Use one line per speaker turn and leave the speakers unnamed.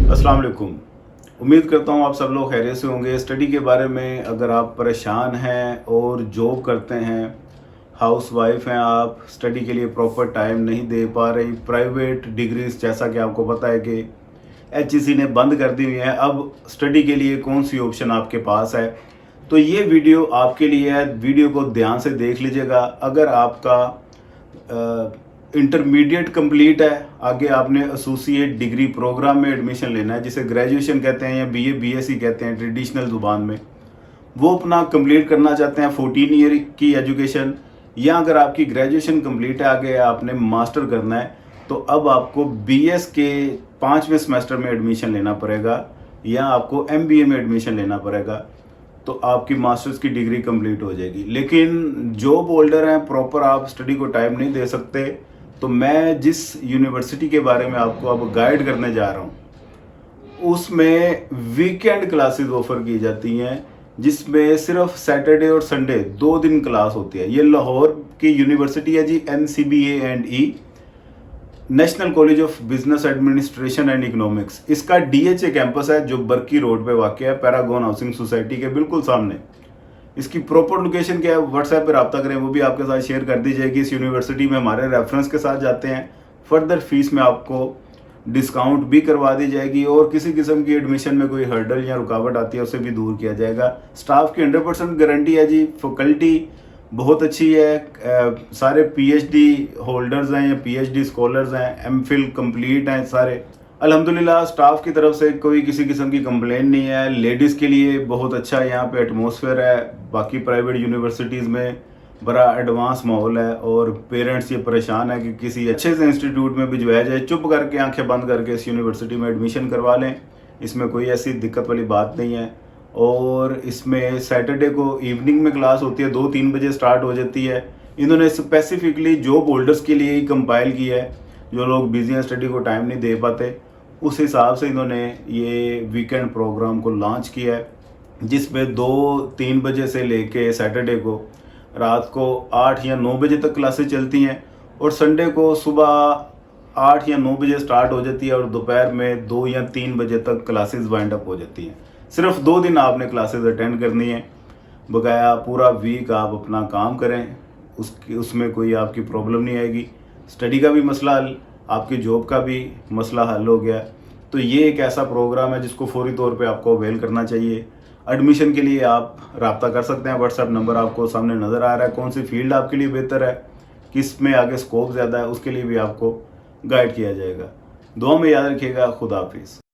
अस्सलाम वालेकुम। उम्मीद करता हूँ आप सब लोग खैरियत से होंगे। स्टडी के बारे में अगर आप परेशान हैं और जॉब करते हैं, हाउस वाइफ हैं, आप स्टडी के लिए प्रॉपर टाइम नहीं दे पा रही, प्राइवेट डिग्रीज जैसा कि आपको पता है कि एचईसी ने बंद कर दी हुई है, अब स्टडी के लिए कौन सी ऑप्शन आपके पास है, तो ये वीडियो आपके लिए है। वीडियो को ध्यान से देख लीजिएगा। अगर आपका इंटरमीडिएट कंप्लीट है, आगे आपने एसोसिएट डिग्री प्रोग्राम में एडमिशन लेना है, जिसे ग्रेजुएशन कहते हैं या बीए बीएससी कहते हैं ट्रेडिशनल ज़ुबान में, वो अपना कंप्लीट करना चाहते हैं 14 ईयर की एजुकेशन, या अगर आपकी ग्रेजुएशन कंप्लीट है, आगे आपने मास्टर करना है, तो अब आपको बीएस के 5वें सेमेस्टर में एडमिशन लेना पड़ेगा या आपको एमबीए में एडमिशन लेना पड़ेगा, तो आपकी मास्टर्स की डिग्री कंप्लीट हो जाएगी। लेकिन जॉब होल्डर हैं, प्रॉपर आप स्टडी को टाइम नहीं दे सकते, तो मैं जिस यूनिवर्सिटी के बारे में आपको अब गाइड करने जा रहा हूँ, उसमें वीकेंड क्लासेस ऑफर की जाती हैं, जिसमें सिर्फ सैटरडे और संडे 2 दिन क्लास होती है। ये लाहौर की यूनिवर्सिटी है जी, NCBA&E, national college of business administration and economics. इसका DHA कैंपस है जो बर्की रोड पे वाक़ है, पैरागॉन हाउसिंग सोसाइटी के बिल्कुल सामने। इसकी प्रॉपर लोकेशन क्या है, व्हाट्सएप पे रब्ता करें, वो भी आपके साथ शेयर कर दी जाएगी। इस यूनिवर्सिटी में हमारे रेफरेंस के साथ जाते हैं, फर्दर फीस में आपको डिस्काउंट भी करवा दी जाएगी, और किसी किस्म की एडमिशन में कोई हर्डल या रुकावट आती है उसे भी दूर किया जाएगा। स्टाफ की 100% गारंटी है जी। फैकल्टी बहुत अच्छी है, सारे PhD होल्डर्स हैं या PhD स्कॉलर्स हैं, MPhil कंप्लीट हैं सारे। अल्हम्दुलिल्लाह स्टाफ की तरफ से कोई किसी किस्म की कंप्लेन नहीं है। लेडीज़ के लिए बहुत अच्छा यहाँ पे एटमॉस्फेयर है, बाकी प्राइवेट यूनिवर्सिटीज़ में बड़ा एडवांस माहौल है, और पेरेंट्स ये परेशान है कि किसी अच्छे से इंस्टीट्यूट में भिजवाया जाए। चुप करके आंखें बंद करके इस यूनिवर्सिटी में एडमिशन करवा लें, इसमें कोई ऐसी दिक्कत वाली बात नहीं है। और इसमें सैटरडे को इवनिंग में क्लास होती है, 2-3 बजे स्टार्ट हो जाती है। इन्होंने स्पेसिफिकली जॉब होल्डर्स के लिए ही कंपाइल किया है, जो लोग बिजी हैं, स्टडी को टाइम नहीं दे पाते, उस हिसाब से इन्होंने ये वीकेंड प्रोग्राम को लॉन्च किया है, जिसमें 2-3 बजे से लेके सैटरडे को रात को 8 या 9 बजे तक क्लासेस चलती हैं, और संडे को सुबह 8 या 9 बजे स्टार्ट हो जाती है, और दोपहर में 2 या 3 बजे तक क्लासेस वाइंड अप हो जाती हैं। सिर्फ 2 दिन आपने क्लासेस अटेंड करनी है, बकाया पूरा वीक आप अपना काम करें, उसमें कोई आपकी प्रॉब्लम नहीं आएगी। स्टडी का भी मसला हल, आपकी जॉब का भी मसला हल हो गया। तो ये एक ऐसा प्रोग्राम है जिसको फौरी तौर पे आपको अवेल करना चाहिए। एडमिशन के लिए आप रब्ता कर सकते हैं, व्हाट्सएप नंबर आपको सामने नज़र आ रहा है। कौन सी फील्ड आपके लिए बेहतर है, किस में आगे स्कोप ज़्यादा है, उसके लिए भी आपको गाइड किया जाएगा। दुआ में याद रखिएगा। खुदा हाफिज़।